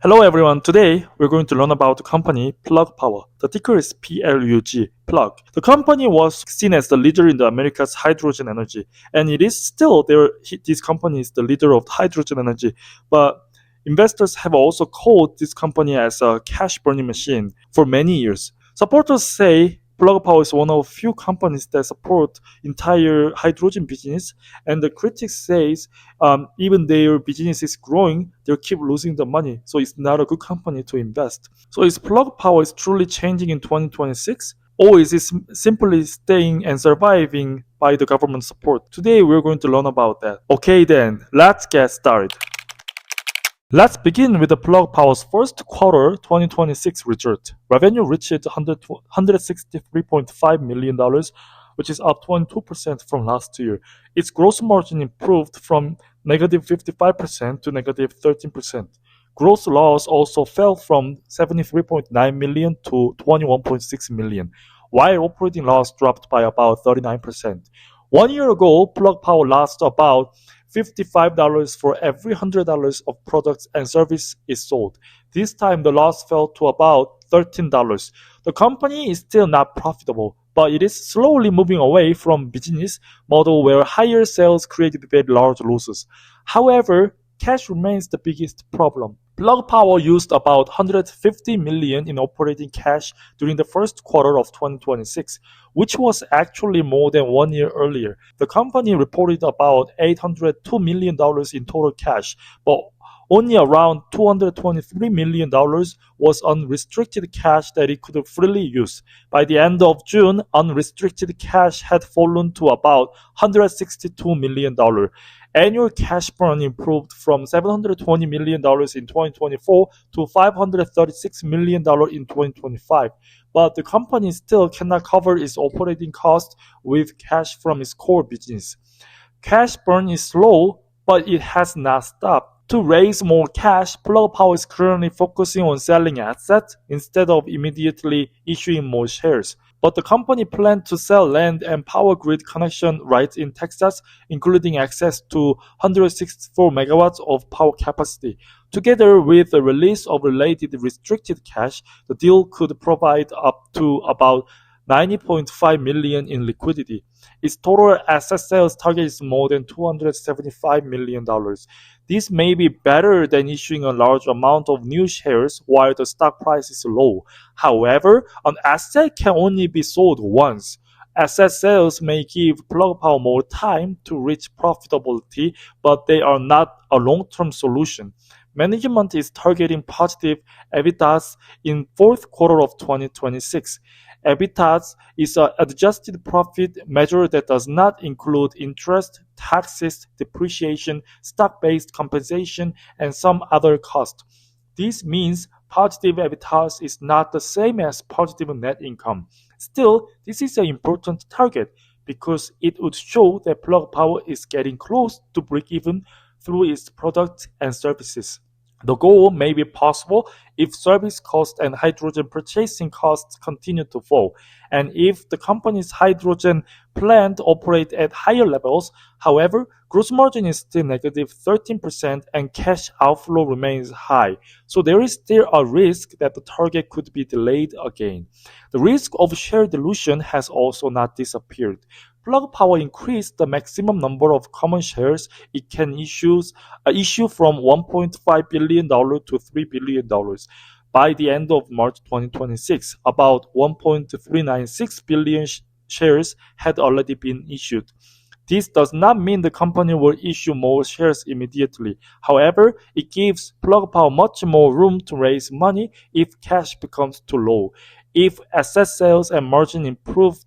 Hello everyone, today we're going to learn about the company Plug Power. The ticker is PLUG, Plug. The company was seen as the leader in the America's hydrogen energy, and it is still there. This company is the leader of hydrogen energy, but investors have also called this company as a cash burning machine for many years. Supporters say Plug Power is one of few companies that support entire hydrogen business, and the critics says even their business is growing, they keep losing the money. So it's not a good company to invest. So is Plug Power is truly changing in 2026? Or is it simply staying and surviving by the government support? Today we're going to learn about that. Okay then, let's get started. Let's begin with the Plug Power's first quarter 2026 result. Revenue reached $163.5 million, which is up 22% from last year. Its gross margin improved from negative 55% to negative 13%. Gross loss also fell from 73.9 million to 21.6 million, while operating loss dropped by about 39%. 1 year ago, Plug Power lost about $55 for every $100 of products and service is sold. This time the loss fell to about $13. The company is still not profitable, but it is slowly moving away from business model where higher sales created very large losses. However, cash remains the biggest problem. Plug Power used about 150 million in operating cash during the first quarter of 2026, which was actually more than 1 year earlier. The company reported about $802 million in total cash, but only around $223 million was unrestricted cash that it could freely use. By the end of June, unrestricted cash had fallen to about $162 million. Annual cash burn improved from $720 million in 2024 to $536 million in 2025. But the company still cannot cover its operating costs with cash from its core business. Cash burn is slow, but it has not stopped. To raise more cash, Plug Power is currently focusing on selling assets instead of immediately issuing more shares. But the company plans to sell land and power grid connection rights in Texas, including access to 164 megawatts of power capacity. Together with the release of related restricted cash, the deal could provide up to about 90.5 million in liquidity. Its total asset sales target is more than $275 million. This may be better than issuing a large amount of new shares while the stock price is low. However, an asset can only be sold once. Asset sales may give Plug Power more time to reach profitability, but they are not a long-term solution. Management is targeting positive EBITDAs in fourth quarter of 2026. EBITDAs is an adjusted profit measure that does not include interest, taxes, depreciation, stock-based compensation, and some other costs. This means positive EBITDAs is not the same as positive net income. Still, this is an important target because it would show that Plug Power is getting close to break even through its products and services. The goal may be possible if service costs and hydrogen purchasing costs continue to fall, and if the company's hydrogen plant operate at higher levels. However, gross margin is still negative 13% and cash outflow remains high, so there is still a risk that the target could be delayed again. The risk of share dilution has also not disappeared. Plug Power increased the maximum number of common shares it can issue from $1.5 billion to $3 billion. By the end of March 2026, about 1.396 billion shares had already been issued. This does not mean the company will issue more shares immediately. However, it gives Plug Power much more room to raise money if cash becomes too low. If asset sales and margin improvement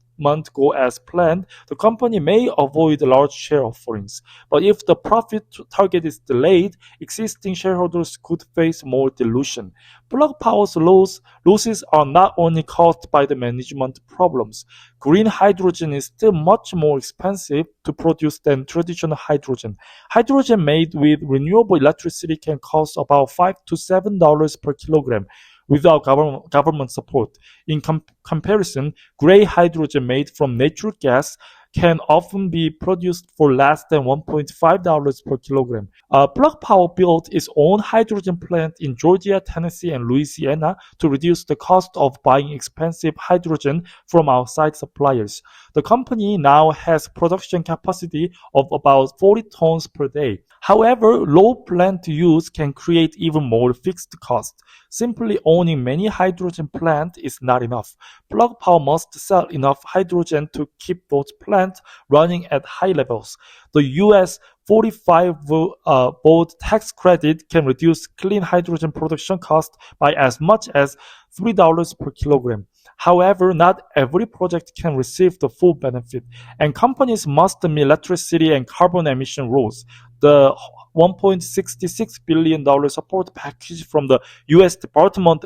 go as planned, the company may avoid large share offerings. But if the profit target is delayed, existing shareholders could face more dilution. Plug Power's losses are not only caused by the management problems. Green hydrogen is still much more expensive to produce than traditional hydrogen. Hydrogen made with renewable electricity can cost about $5 to $7 per kilogram without government support. In comparison, gray hydrogen made from natural gas can often be produced for less than $1.5 per kilogram. Plug Power built its own hydrogen plant in Georgia, Tennessee, and Louisiana to reduce the cost of buying expensive hydrogen from outside suppliers. The company now has production capacity of about 40 tons per day. However, low plant use can create even more fixed cost. Simply owning many hydrogen plants is not enough. Plug Power must sell enough hydrogen to keep those plants running at high levels. The US 45 volt tax credit can reduce clean hydrogen production cost by as much as $3 per kilogram. However, not every project can receive the full benefit, and companies must meet electricity and carbon emission rules. The $1.66 billion support package from the US Department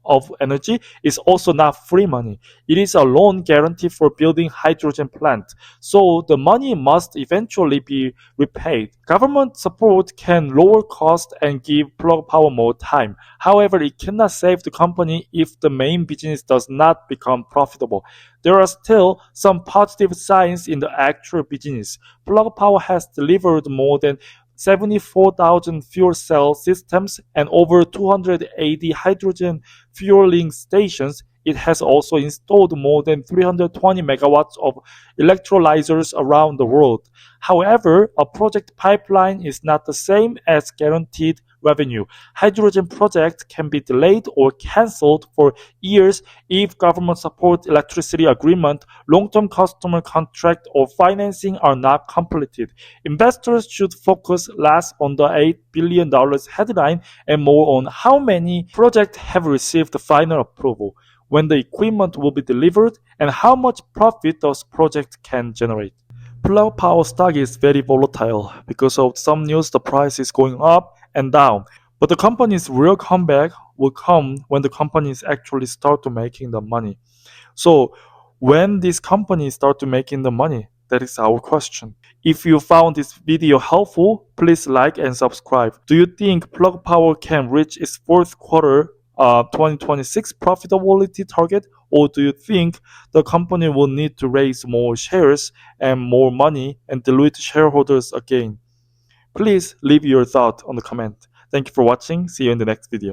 of Energy is also not free money. It is a loan guarantee for building hydrogen plant, so the money must eventually be repaid. Government support can lower cost and give Plug Power more time. However, it cannot save the company if the main business does not become profitable. There are still some positive signs in the actual business. Plug Power has delivered more than 74,000 fuel cell systems and over 280 hydrogen fueling stations. It has also installed more than 320 megawatts of electrolyzers around the world. However, a project pipeline is not the same as guaranteed revenue. Hydrogen projects can be delayed or cancelled for years if government support, electricity agreement, long-term customer contract, or financing are not completed. Investors should focus less on the $8 billion headline and more on how many projects have received final approval, when the equipment will be delivered, and how much profit those projects can generate. Plug Power stock is very volatile. Because of some news, the price is going up and down. But the company's real comeback will come when the companies actually start to making the money. So when these companies start to making the money, that is our question. If you found this video helpful, please like and subscribe. Do you think Plug Power can reach its fourth quarter 2026 profitability target, or do you think the company will need to raise more shares and more money and dilute shareholders again? Please leave your thought on the comment. Thank you for watching. See you in the next video.